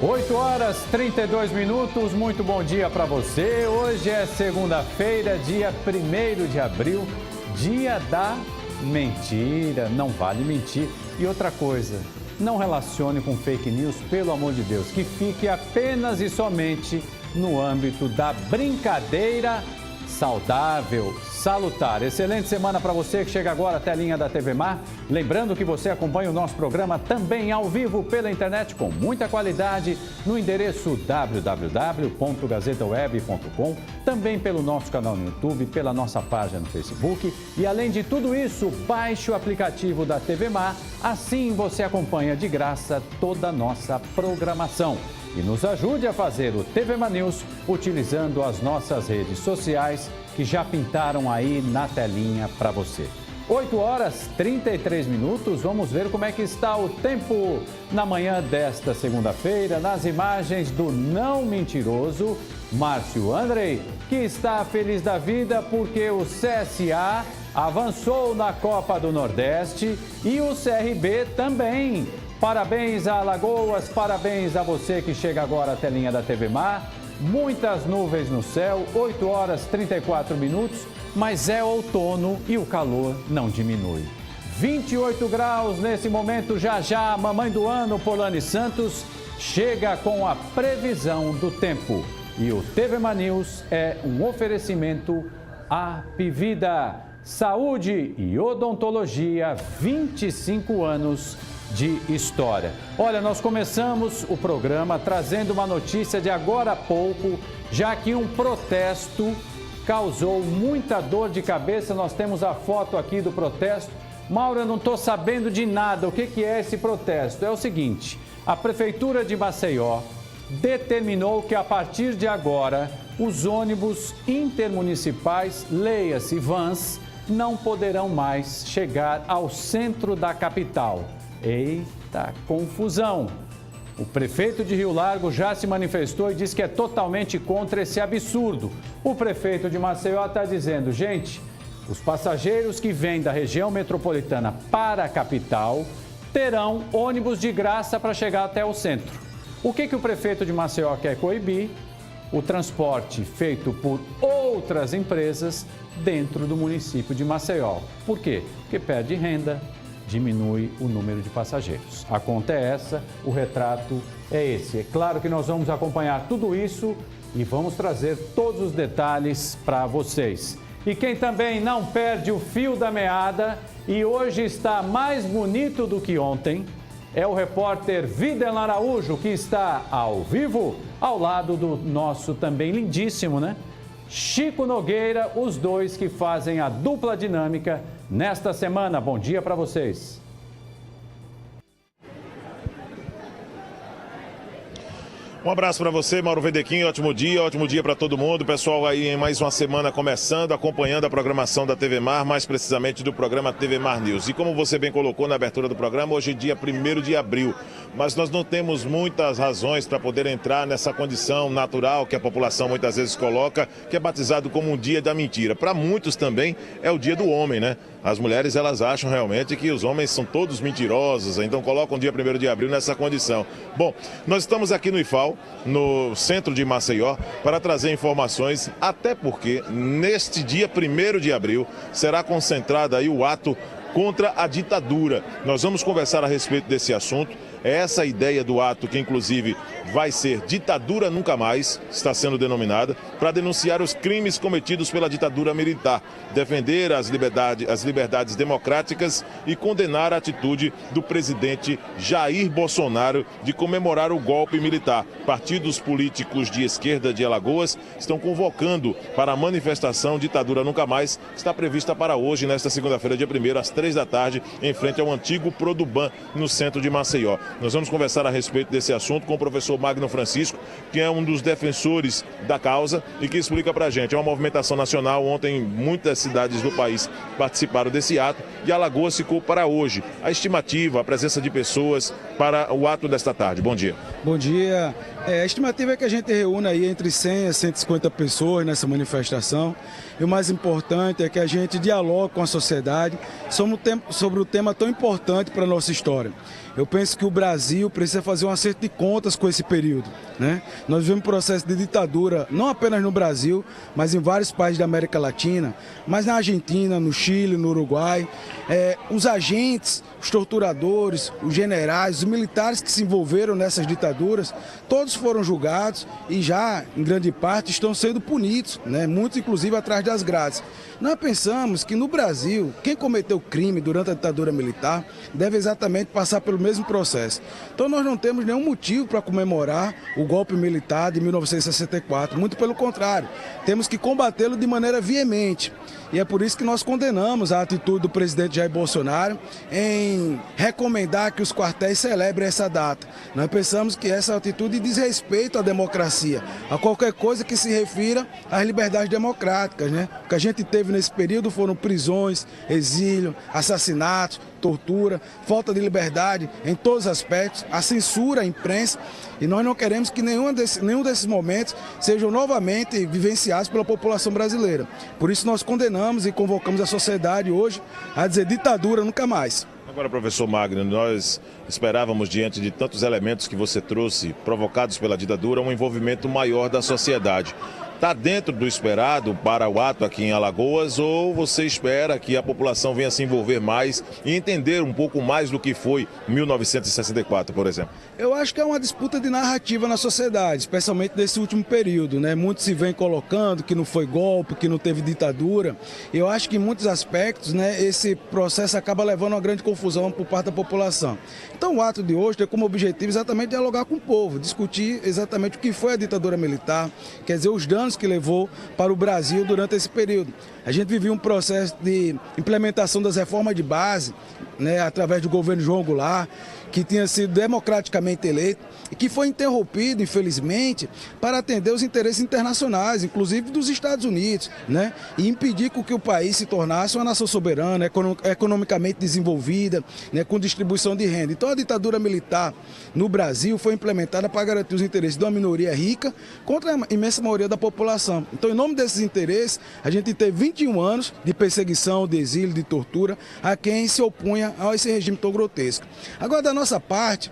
8 horas 32 minutos, muito bom dia para você. Hoje é segunda-feira, dia 1º de abril, dia da mentira. Não vale mentir. E outra coisa, não relacione com fake news, pelo amor de Deus, que fique apenas e somente no âmbito da brincadeira saudável, salutar. Excelente semana para você que chega agora até a telinha da TV Mar. Lembrando que você acompanha o nosso programa também ao vivo pela internet com muita qualidade no endereço www.gazetaweb.com, também pelo nosso canal no YouTube, pela nossa página no Facebook. E além de tudo isso, baixe o aplicativo da TV Mar, assim você acompanha de graça toda a nossa programação. E nos ajude a fazer o TV Mar News utilizando as nossas redes sociais que já pintaram aí na telinha para você. 8 horas 33 minutos, vamos ver como é que está o tempo na manhã desta segunda-feira, nas imagens do não mentiroso Márcio Andrei, que está feliz da vida porque o CSA avançou na Copa do Nordeste e o CRB também. Parabéns a Alagoas, parabéns a você que chega agora à telinha da TV Mar. Muitas nuvens no céu, 8 horas 34 minutos, mas é outono e o calor não diminui. 28 graus nesse momento, já já a mamãe do ano, Polane Santos, chega com a previsão do tempo. E o TV Mar News é um oferecimento Apivida, saúde e odontologia, 25 anos de história. Olha, nós começamos o programa trazendo uma notícia de agora a pouco, já que um protesto causou muita dor de cabeça. Nós temos a foto aqui do protesto. Mauro, eu não estou sabendo de nada. O que é esse protesto? É o seguinte, a Prefeitura de Maceió determinou que a partir de agora os ônibus intermunicipais, leia-se vans, não poderão mais chegar ao centro da capital. Eita, confusão! O prefeito de Rio Largo já se manifestou e disse que é totalmente contra esse absurdo. O prefeito de Maceió está dizendo, gente, os passageiros que vêm da região metropolitana para a capital terão ônibus de graça para chegar até o centro. O que o prefeito de Maceió quer coibir? O transporte feito por outras empresas dentro do município de Maceió. Por quê? Porque perde renda, diminui o número de passageiros. A conta é essa, o retrato é esse. É claro que nós vamos acompanhar tudo isso e vamos trazer todos os detalhes para vocês. E quem também não perde o fio da meada e hoje está mais bonito do que ontem é o repórter Videl Araújo, que está ao vivo ao lado do nosso também lindíssimo, né? Chico Nogueira, os dois que fazem a dupla dinâmica nesta semana. Bom dia para vocês. Um abraço para você, Mauro Vedequim, ótimo dia para todo mundo. Pessoal aí em mais uma semana começando, acompanhando a programação da TV Mar, mais precisamente do programa TV Mar News. E como você bem colocou na abertura do programa, hoje é dia 1º de abril. Mas nós não temos muitas razões para poder entrar nessa condição natural que a população muitas vezes coloca, que é batizado como um dia da mentira. Para muitos também é o dia do homem, né? As mulheres, elas acham realmente que os homens são todos mentirosos, então colocam o dia 1º de abril nessa condição. Bom, nós estamos aqui no IFAL, no centro de Maceió, para trazer informações, até porque neste dia 1º de abril será concentrado aí o ato contra a ditadura. Nós vamos conversar a respeito desse assunto. É essa a ideia do ato, que inclusive vai ser Ditadura Nunca Mais, está sendo denominada, para denunciar os crimes cometidos pela ditadura militar, defender as liberdades democráticas e condenar a atitude do presidente Jair Bolsonaro de comemorar o golpe militar. Partidos políticos de esquerda de Alagoas estão convocando para a manifestação Ditadura Nunca Mais, que está prevista para hoje, nesta segunda-feira, dia 1º, às 3 da tarde, em frente ao antigo Produban, no centro de Maceió. Nós vamos conversar a respeito desse assunto com o professor Magno Francisco, que é um dos defensores da causa e que explica pra gente. É uma movimentação nacional, ontem muitas cidades do país participaram desse ato e Alagoas ficou para hoje. A estimativa, a presença de pessoas para o ato desta tarde. Bom dia. Bom dia. A estimativa é que a gente reúna aí entre 100 a 150 pessoas nessa manifestação. E o mais importante é que a gente dialogue com a sociedade sobre um tema tão importante para a nossa história. eu penso que o Brasil precisa fazer um acerto de contas com esse período, né? Nós vivemos um processo de ditadura, não apenas no Brasil, mas em vários países da América Latina, mas na Argentina, no Chile, no Uruguai. Os agentes, os torturadores, os generais, os militares que se envolveram nessas ditaduras, todos foram julgados e já, em grande parte, estão sendo punidos, né? Muitos, inclusive, atrás das grades. Nós pensamos que no Brasil, quem cometeu crime durante a ditadura militar deve exatamente passar pelo mesmo processo. Então nós não temos nenhum motivo para comemorar o golpe militar de 1964, muito pelo contrário, temos que combatê-lo de maneira veemente. E é por isso que nós condenamos a atitude do presidente Jair Bolsonaro em recomendar que os quartéis celebrem essa data. Nós pensamos que essa atitude diz respeito à democracia, a qualquer coisa que se refira às liberdades democráticas, né? O que a gente teve nesse período foram prisões, exílio, assassinatos, tortura, falta de liberdade em todos os aspectos, a censura à imprensa, e nós não queremos que nenhum desses momentos sejam novamente vivenciados pela população brasileira. Por isso nós condenamos e convocamos a sociedade hoje a dizer ditadura nunca mais. Agora, professor Magno, nós esperávamos, diante de tantos elementos que você trouxe, provocados pela ditadura, um envolvimento maior da sociedade. Está dentro do esperado para o ato aqui em Alagoas, ou você espera que a população venha se envolver mais e entender um pouco mais do que foi 1964, por exemplo? Eu acho que é uma disputa de narrativa na sociedade, especialmente nesse último período, né? Muitos se vêm colocando que não foi golpe, que não teve ditadura. Eu acho que em muitos aspectos, né, esse processo acaba levando a uma grande confusão por parte da população. Então o ato de hoje tem como objetivo exatamente dialogar com o povo, discutir exatamente o que foi a ditadura militar, quer dizer, os danos que levou para o Brasil durante esse período. A gente vivia um processo de implementação das reformas de base, né, através do governo João Goulart, que tinha sido democraticamente eleito e que foi interrompido, infelizmente, para atender os interesses internacionais, inclusive dos Estados Unidos, né, e impedir que o país se tornasse uma nação soberana, economicamente desenvolvida, né, com distribuição de renda. Então a ditadura militar no Brasil foi implementada para garantir os interesses de uma minoria rica contra a imensa maioria da população. Então, em nome desses interesses, a gente teve 21 anos de perseguição, de exílio, de tortura a quem se opunha a esse regime tão grotesco. Agora, da nossa parte,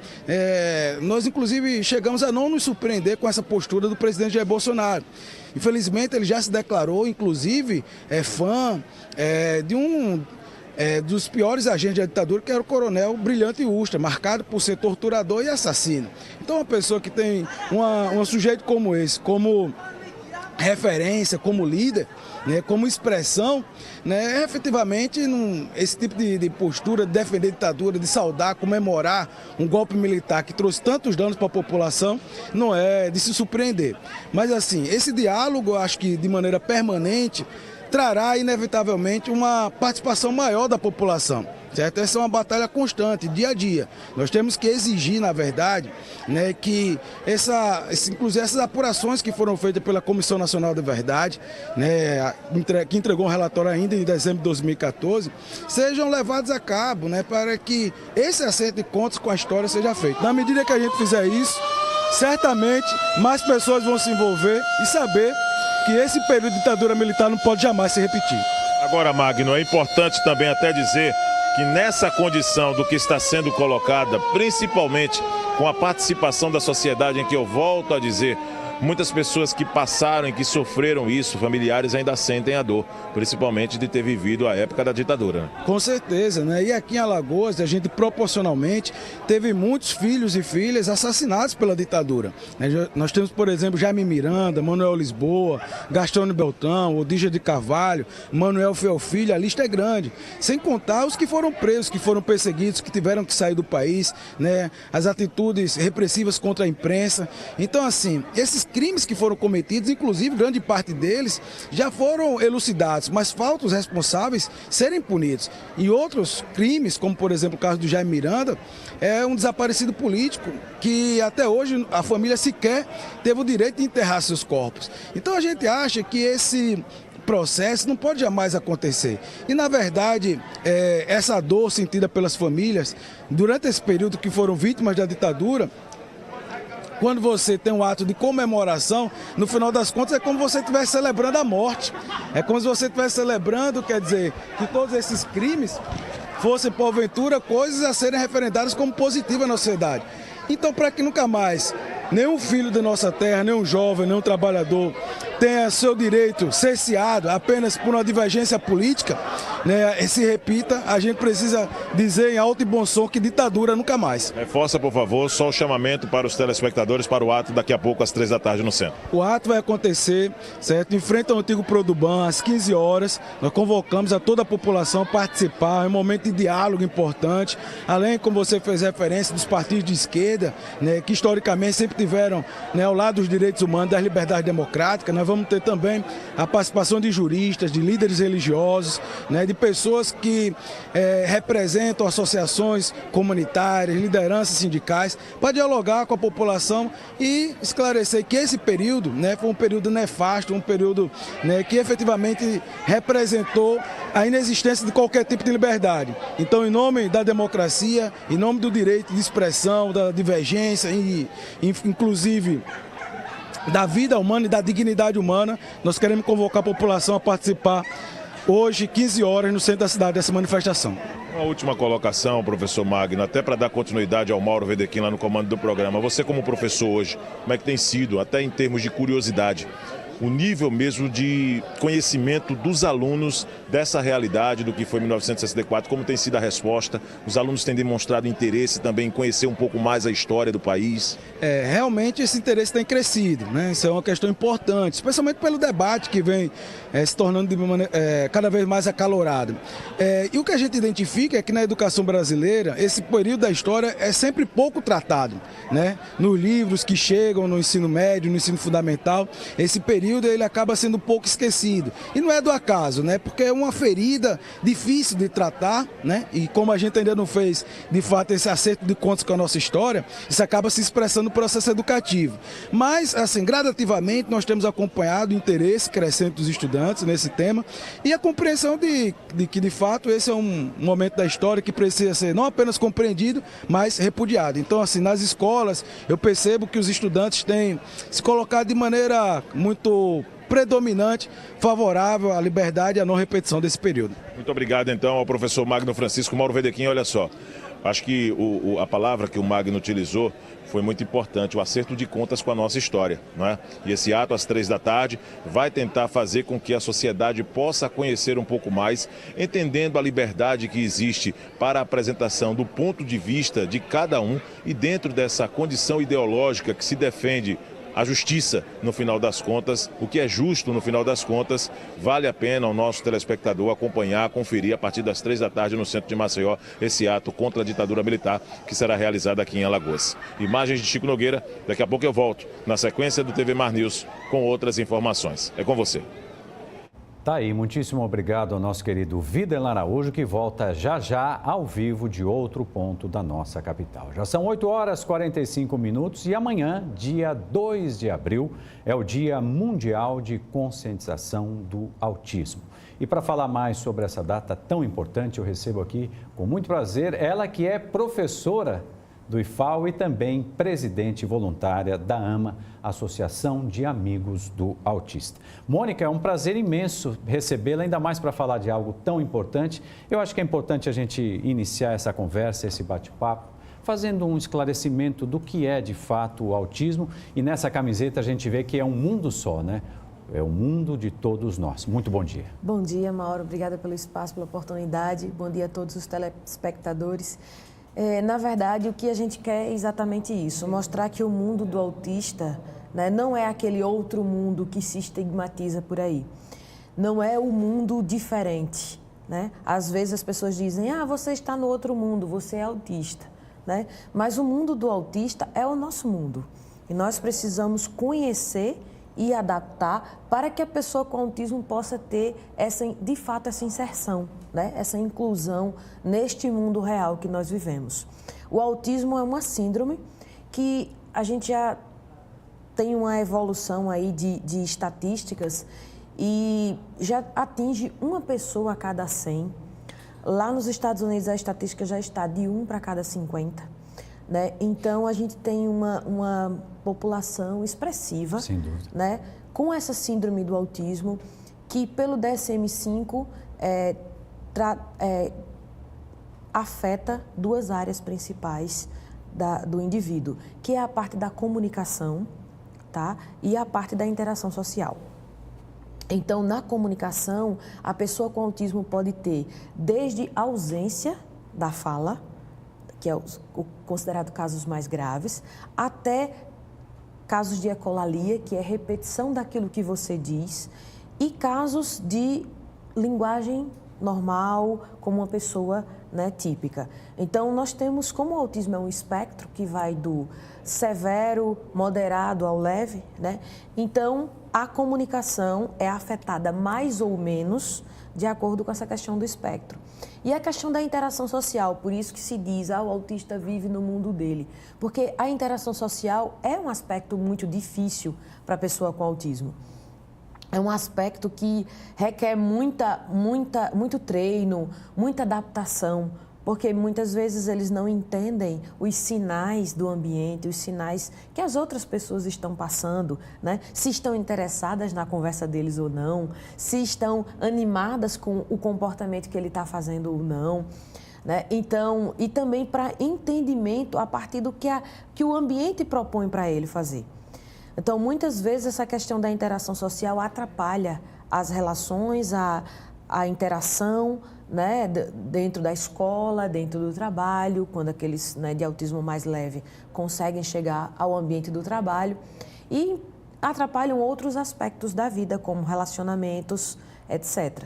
nós inclusive chegamos a não nos surpreender com essa postura do presidente Jair Bolsonaro. Infelizmente, ele já se declarou, inclusive, fã de um dos piores agentes da ditadura, que era o coronel Brilhante Ustra, marcado por ser torturador e assassino. Então, uma pessoa que tem um sujeito como esse, como referência, como líder, né, como expressão, né, efetivamente esse tipo de postura de defender a ditadura, de saudar, comemorar um golpe militar que trouxe tantos danos para a população, não é de se surpreender. Mas assim, esse diálogo, acho que de maneira permanente, trará inevitavelmente uma participação maior da população. Certo? Essa é uma batalha constante, dia a dia. Nós temos que exigir, na verdade, né, que inclusive essas apurações que foram feitas pela Comissão Nacional da Verdade, né, que entregou um relatório ainda em dezembro de 2014, sejam levados a cabo, né, para que esse acerto de contas com a história seja feito. Na medida que a gente fizer isso, certamente mais pessoas vão se envolver e saber que esse período de ditadura militar não pode jamais se repetir. Agora, Magno, é importante também até dizer que nessa condição do que está sendo colocada, principalmente com a participação da sociedade, em que eu volto a dizer, muitas pessoas que passaram e que sofreram isso, familiares ainda sentem a dor, principalmente de ter vivido a época da ditadura. Com certeza, né? E aqui em Alagoas, a gente proporcionalmente teve muitos filhos e filhas assassinados pela ditadura. Nós temos, por exemplo, Jaime Miranda, Manuel Lisboa, Gastônio Beltrão, Odígia de Carvalho, Manuel Feofilho, a lista é grande. Sem contar os que foram presos, que foram perseguidos, que tiveram que sair do país, né? As atitudes repressivas contra a imprensa. Então, assim, esses crimes que foram cometidos, inclusive grande parte deles, já foram elucidados, mas faltam os responsáveis serem punidos. E outros crimes, como por exemplo o caso do Jaime Miranda, é um desaparecido político que até hoje a família sequer teve o direito de enterrar seus corpos. Então a gente acha que esse processo não pode jamais acontecer. E, na verdade, essa dor sentida pelas famílias durante esse período que foram vítimas da ditadura, quando você tem um ato de comemoração, no final das contas é como se você estivesse celebrando a morte. É como se você estivesse celebrando, quer dizer, que todos esses crimes fossem, porventura, coisas a serem referendadas como positivas na sociedade. Então, para que nunca mais nenhum filho de nossa terra, nenhum jovem, nenhum trabalhador tenha seu direito cerceado apenas por uma divergência política, né, se repita, a gente precisa dizer em alto e bom som que ditadura nunca mais. Reforça, por favor, só o chamamento para os telespectadores para o ato daqui a pouco, às 3h no centro. O ato vai acontecer, certo? Em frente ao antigo Produban, às 15 horas. Nós convocamos a toda a população a participar, é um momento de diálogo importante. Além, como você fez referência, dos partidos de esquerda, né, que historicamente sempre tiveram, né, ao lado dos direitos humanos, das liberdades democráticas. Nós vamos ter também a participação de juristas, de líderes religiosos, né, de pessoas que representam associações comunitárias, lideranças sindicais, para dialogar com a população e esclarecer que esse período, né, foi um período nefasto, um período, né, que efetivamente representou a inexistência de qualquer tipo de liberdade. Então, em nome da democracia, em nome do direito de expressão, da divergência e, inclusive, da vida humana e da dignidade humana, nós queremos convocar a população a participar hoje, 15 horas, no centro da cidade, dessa manifestação. Uma última colocação, professor Magno, até para dar continuidade ao Mauro Wedekind lá no comando do programa. Você como professor hoje, como é que tem sido, até em termos de curiosidade, o nível mesmo de conhecimento dos alunos dessa realidade do que foi 1964, como tem sido a resposta? Os alunos têm demonstrado interesse também em conhecer um pouco mais a história do país? Realmente esse interesse tem crescido, né? Isso é uma questão importante, especialmente pelo debate que vem se tornando cada vez mais acalorado. E o que a gente identifica é que na educação brasileira, esse período da história é sempre pouco tratado, né? Nos livros que chegam no ensino médio, no ensino fundamental, esse período ele acaba sendo um pouco esquecido. E não é do acaso, né? Porque é uma ferida difícil de tratar, né? E como a gente ainda não fez, de fato, esse acerto de contas com a nossa história, isso acaba se expressando no processo educativo. Mas, assim, gradativamente, nós temos acompanhado o interesse crescente dos estudantes nesse tema e a compreensão de que, de fato, esse é um momento da história que precisa ser não apenas compreendido, mas repudiado. Então, assim, nas escolas, eu percebo que os estudantes têm se colocado de maneira muito predominante, favorável à liberdade e à não repetição desse período. Muito obrigado, então, ao professor Magno Francisco. Mauro Wedekind, olha só, acho que a palavra que o Magno utilizou foi muito importante, o acerto de contas com a nossa história, não é? E esse ato, às 3h, vai tentar fazer com que a sociedade possa conhecer um pouco mais, entendendo a liberdade que existe para a apresentação do ponto de vista de cada um e dentro dessa condição ideológica que se defende a justiça, no final das contas, o que é justo no final das contas, vale a pena ao nosso telespectador acompanhar, conferir a partir das 3h no centro de Maceió esse ato contra a ditadura militar que será realizado aqui em Alagoas. Imagens de Chico Nogueira, daqui a pouco eu volto na sequência do TV Mar News com outras informações. É com você. Tá aí, muitíssimo obrigado ao nosso querido Vidal Araújo, que volta já já ao vivo de outro ponto da nossa capital. Já são 8h45 e amanhã, dia 2 de abril, é o Dia Mundial de Conscientização do Autismo. E para falar mais sobre essa data tão importante, eu recebo aqui com muito prazer ela que é professora do IFAO e também presidente voluntária da AMA, Associação de Amigos do Autista. Mônica, é um prazer imenso recebê-la, ainda mais para falar de algo tão importante. Eu acho que é importante a gente iniciar essa conversa, esse bate-papo, fazendo um esclarecimento do que é de fato o autismo. E nessa camiseta a gente vê que é um mundo só, né? É o mundo de todos nós. Muito bom dia. Bom dia, Mauro. Obrigada pelo espaço, pela oportunidade. Bom dia a todos os telespectadores. Na verdade, o que a gente quer é exatamente isso, mostrar que o mundo do autista, né, não é aquele outro mundo que se estigmatiza por aí. Não é o mundo diferente, né? Às vezes as pessoas dizem, você está no outro mundo, você é autista, né? Mas o mundo do autista é o nosso mundo e nós precisamos conhecer e adaptar para que a pessoa com autismo possa ter, de fato, essa inserção, né? Essa inclusão neste mundo real que nós vivemos. O autismo é uma síndrome que a gente já tem uma evolução aí de estatísticas e já atinge uma pessoa a cada 100. Lá nos Estados Unidos a estatística já está de 1 para cada 50. Né? Então, a gente tem uma população expressiva, sem dúvida, né? Com essa síndrome do autismo, que pelo DSM-5 afeta duas áreas principais do indivíduo, que é a parte da comunicação, tá? E a parte da interação social. Então, na comunicação, a pessoa com autismo pode ter desde ausência da fala, que é o considerado casos mais graves, até casos de ecolalia, que é repetição daquilo que você diz, e casos de linguagem normal, como uma pessoa, né, típica. Então, nós temos, como o autismo é um espectro que vai do severo, moderado ao leve, né? Então, a comunicação é afetada mais ou menos de acordo com essa questão do espectro. E a questão da interação social, por isso que se diz, o autista vive no mundo dele. Porque a interação social é um aspecto muito difícil para a pessoa com autismo. É um aspecto que requer muito treino, muita adaptação, porque muitas vezes eles não entendem os sinais do ambiente, os sinais que as outras pessoas estão passando, né? Se estão interessadas na conversa deles ou não, se estão animadas com o comportamento que ele está fazendo ou não, né? Então, e também para entendimento a partir do que o ambiente propõe para ele fazer. Então, muitas vezes essa questão da interação social atrapalha as relações, a interação, né, dentro da escola, dentro do trabalho, quando aqueles, né, de autismo mais leve conseguem chegar ao ambiente do trabalho, e atrapalham outros aspectos da vida, como relacionamentos, etc.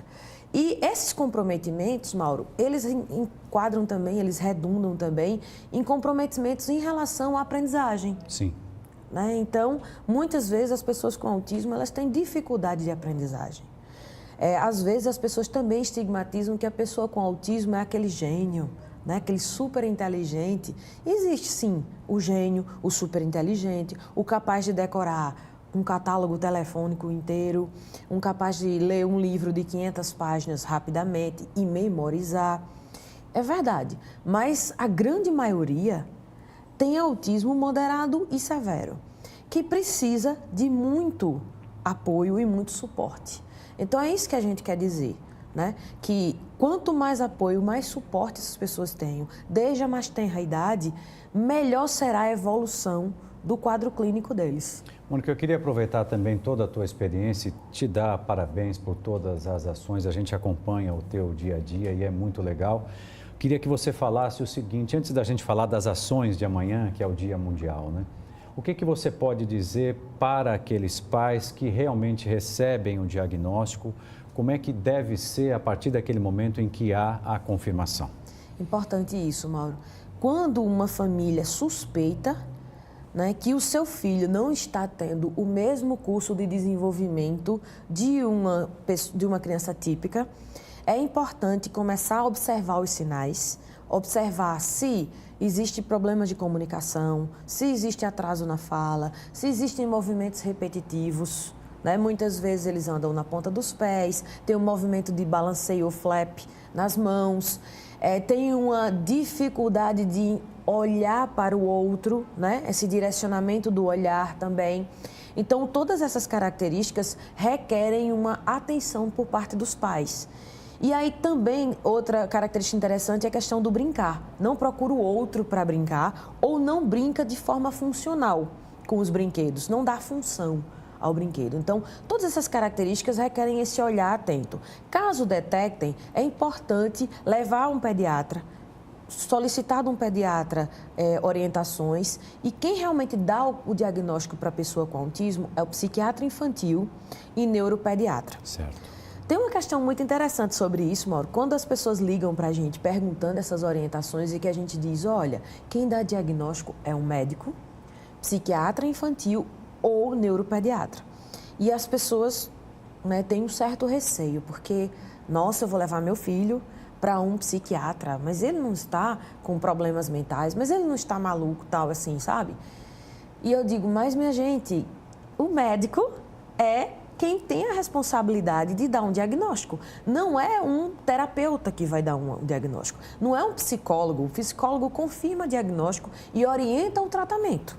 E esses comprometimentos, Mauro, eles enquadram também, eles redundam também em comprometimentos em relação à aprendizagem. Sim. Né? Então, muitas vezes as pessoas com autismo, elas têm dificuldade de aprendizagem. Às vezes as pessoas também estigmatizam que a pessoa com autismo é aquele gênio, né? Aquele super inteligente. Existe sim o gênio, o super inteligente, o capaz de decorar um catálogo telefônico inteiro, um capaz de ler um livro de 500 páginas rapidamente e memorizar. É verdade, mas a grande maioria tem autismo moderado e severo, que precisa de muito apoio e muito suporte. Então, é isso que a gente quer dizer, né? Que quanto mais apoio, mais suporte essas pessoas tenham, desde a mais tenra idade, melhor será a evolução do quadro clínico deles. Mônica, eu queria aproveitar também toda a tua experiência e te dar parabéns por todas as ações. A gente acompanha o teu dia a dia e é muito legal. Queria que você falasse o seguinte, antes da gente falar das ações de amanhã, que é o Dia Mundial, né? O que você pode dizer para aqueles pais que realmente recebem o diagnóstico? Como é que deve ser a partir daquele momento em que há a confirmação? Importante isso, Mauro. Quando uma família suspeita, né, que o seu filho não está tendo o mesmo curso de desenvolvimento de uma criança típica, é importante começar a observar os sinais, observar se existe problemas de comunicação, se existe atraso na fala, se existem movimentos repetitivos, né? Muitas vezes eles andam na ponta dos pés, tem um movimento de balanceio ou flap nas mãos, tem uma dificuldade de olhar para o outro, né? Esse direcionamento do olhar também. Então, todas essas características requerem uma atenção por parte dos pais. E aí também outra característica interessante é a questão do brincar. Não procura o outro para brincar ou não brinca de forma funcional com os brinquedos, não dá função ao brinquedo. Então, todas essas características requerem esse olhar atento. Caso detectem, é importante levar um pediatra, solicitar de um pediatra orientações, e quem realmente dá o diagnóstico para a pessoa com autismo é o psiquiatra infantil e neuropediatra. Certo. Tem uma questão muito interessante sobre isso, Mauro. Quando as pessoas ligam para a gente perguntando essas orientações e que a gente diz, olha, quem dá diagnóstico é um médico, psiquiatra infantil ou neuropediatra. E as pessoas, né, têm um certo receio, porque, nossa, eu vou levar meu filho para um psiquiatra, mas ele não está com problemas mentais, mas ele não está maluco, tal assim, sabe? E eu digo, mas minha gente, o médico é quem tem a responsabilidade de dar um diagnóstico. Não é um terapeuta que vai dar um diagnóstico. Não é um psicólogo. O psicólogo confirma o diagnóstico e orienta o tratamento,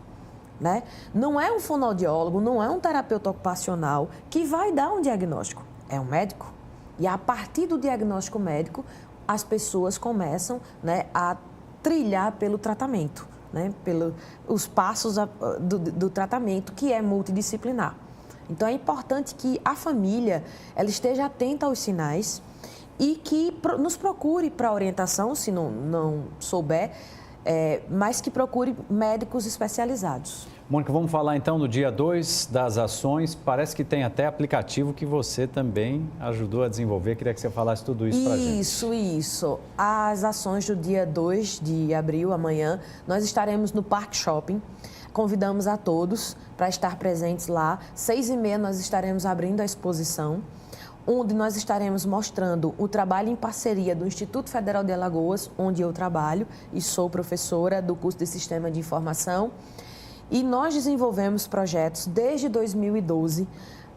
né? Não é um fonoaudiólogo, não é um terapeuta ocupacional que vai dar um diagnóstico. É um médico. E a partir do diagnóstico médico, as pessoas começam, né, a trilhar pelo tratamento, né, pelos passos do tratamento, que é multidisciplinar. Então, é importante que a família ela esteja atenta aos sinais e que nos procure para orientação, se não souber, mas que procure médicos especializados. Mônica, vamos falar então do dia 2 das ações. Parece que tem até aplicativo que você também ajudou a desenvolver. Queria que você falasse tudo isso para a gente. Isso. As ações do dia 2 de abril, amanhã, nós estaremos no Parque Shopping. Convidamos a todos para estar presentes lá. 6h30 nós estaremos abrindo a exposição, onde nós estaremos mostrando o trabalho em parceria do Instituto Federal de Alagoas, onde eu trabalho e sou professora do curso de Sistema de Informação. E nós desenvolvemos projetos desde 2012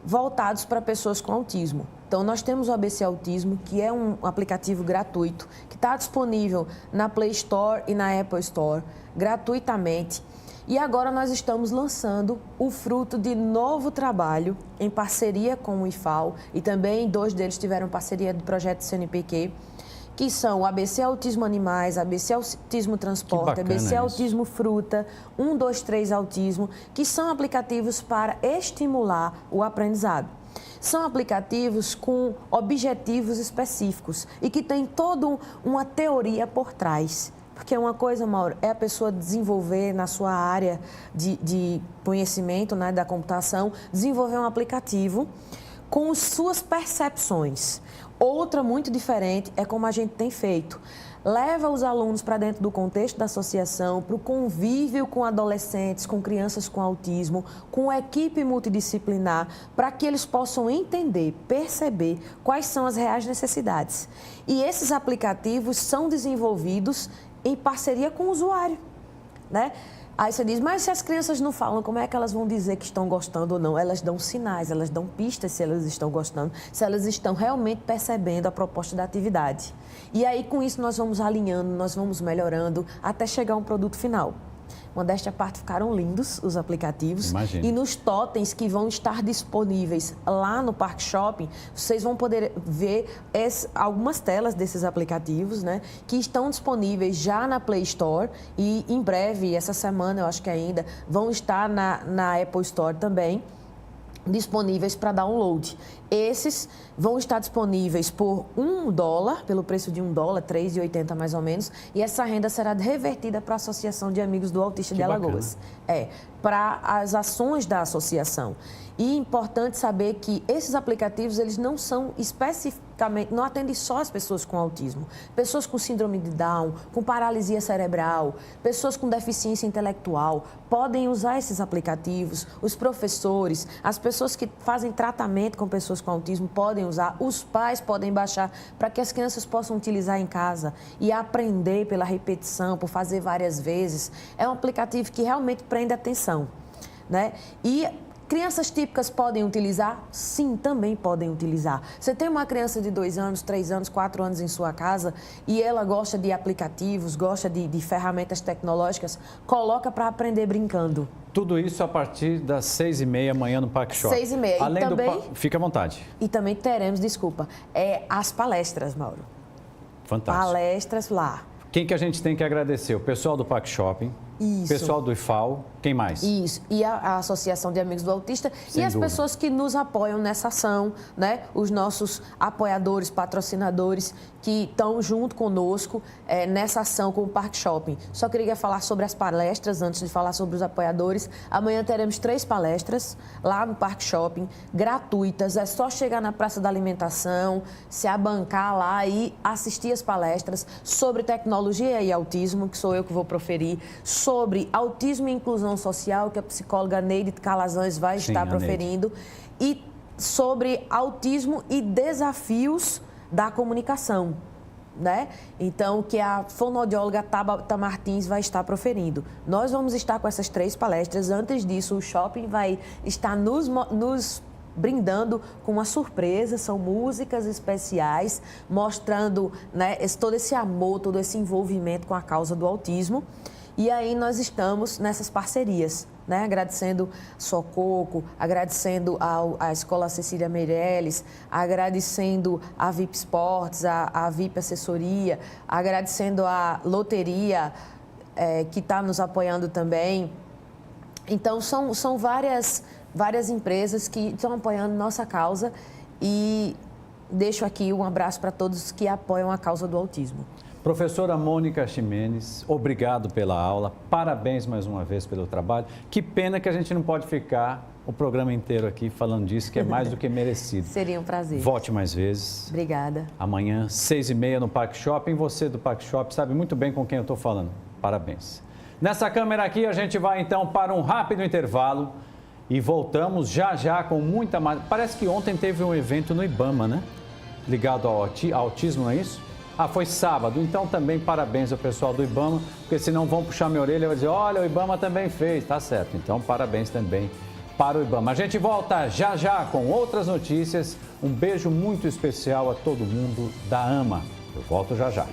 voltados para pessoas com autismo. Então, nós temos o ABC Autismo, que é um aplicativo gratuito, que está disponível na Play Store e na Apple Store, gratuitamente. E agora nós estamos lançando o fruto de novo trabalho em parceria com o IFAL, e também 2 deles tiveram parceria do projeto CNPq, que são o ABC Autismo Animais, ABC Autismo Transporte, ABC Autismo Fruta, 123 Autismo, que são aplicativos para estimular o aprendizado. São aplicativos com objetivos específicos e que têm toda uma teoria por trás. Porque uma coisa, Mauro, é a pessoa desenvolver na sua área de conhecimento, né, da computação, desenvolver um aplicativo com suas percepções. Outra muito diferente é como a gente tem feito. Leva os alunos para dentro do contexto da associação, para o convívio com adolescentes, com crianças com autismo, com equipe multidisciplinar, para que eles possam entender, perceber quais são as reais necessidades. E esses aplicativos são desenvolvidos em parceria com o usuário, né? Aí você diz, mas se as crianças não falam, como é que elas vão dizer que estão gostando ou não? Elas dão sinais, elas dão pistas se elas estão gostando, se elas estão realmente percebendo a proposta da atividade. E aí, com isso, nós vamos alinhando, nós vamos melhorando, até chegar a um produto final. Modéstia à parte, ficaram lindos os aplicativos. Imagina. E nos totens que vão estar disponíveis lá no Parque Shopping, vocês vão poder ver algumas telas desses aplicativos, né, que estão disponíveis já na Play Store e em breve, essa semana, eu acho que ainda, vão estar na Apple Store também, disponíveis para download. Esses vão estar disponíveis por $1, pelo preço de $1, R$3,80 mais ou menos, e essa renda será revertida para a Associação de Amigos do Autista de Alagoas. Para as ações da associação. E é importante saber que esses aplicativos, eles não são especificamente, não atendem só as pessoas com autismo. Pessoas com síndrome de Down, com paralisia cerebral, pessoas com deficiência intelectual, podem usar esses aplicativos. Os professores, as pessoas que fazem tratamento com pessoas com autismo podem usar. Os pais podem baixar para que as crianças possam utilizar em casa e aprender pela repetição, por fazer várias vezes. É um aplicativo que realmente prende atenção, né? E crianças típicas podem utilizar? Sim, também podem utilizar. Você tem uma criança de 2 anos, 3 anos, 4 anos em sua casa e ela gosta de aplicativos, gosta de ferramentas tecnológicas, coloca para aprender brincando. Tudo isso a partir das 6h30 amanhã no Parque Shopping. 6h30. Além e também, Fique à vontade. E também teremos, as palestras, Mauro. Fantástico. Palestras lá. Quem que a gente tem que agradecer? O pessoal do Parque Shopping, Isso. o pessoal do IFAL, quem mais? Isso, e a Associação de Amigos do Autista. Sem e as dúvida. pessoas que nos apoiam nessa ação, né? Os nossos apoiadores, patrocinadores que estão junto conosco nessa ação com o Parque Shopping. Só queria falar sobre as palestras antes de falar sobre os apoiadores. Amanhã teremos 3 palestras lá no Parque Shopping, gratuitas. É só chegar na Praça da Alimentação, se abancar lá e assistir as palestras sobre tecnologia e autismo, que sou eu que vou proferir, sobre autismo e inclusão social, que a psicóloga Neide Calazans vai estar proferindo, e sobre autismo e desafios da comunicação, né? Então, que a fonoaudióloga Tabata Martins vai estar proferindo. Nós vamos estar com essas 3 palestras. Antes disso, o shopping vai estar nos brindando com uma surpresa, são músicas especiais, mostrando, né, todo esse amor, todo esse envolvimento com a causa do autismo. E aí nós estamos nessas parcerias, né? Agradecendo Sococo, agradecendo à Escola Cecília Meirelles, agradecendo a VIP Esportes, a VIP Assessoria, agradecendo a Loteria, que está nos apoiando também. Então, são várias empresas que estão apoiando nossa causa e deixo aqui um abraço para todos que apoiam a causa do autismo. Professora Mônica Ximenes, obrigado pela aula, parabéns mais uma vez pelo trabalho. Que pena que a gente não pode ficar o programa inteiro aqui falando disso, que é mais do que merecido. Seria um prazer. Volte mais vezes. Obrigada. Amanhã, 6h30 no Parque Shopping. Você do Parque Shopping sabe muito bem com quem eu estou falando. Parabéns. Nessa câmera aqui, a gente vai então para um rápido intervalo e voltamos já com muita mais... Parece que ontem teve um evento no IBAMA, né? Ligado ao autismo, não é isso? Ah, foi sábado, então também parabéns ao pessoal do IBAMA, porque senão vão puxar minha orelha e vão dizer, olha, o IBAMA também fez, tá certo. Então, parabéns também para o IBAMA. A gente volta já com outras notícias. Um beijo muito especial a todo mundo da AMA. Eu volto já.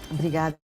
Obrigada.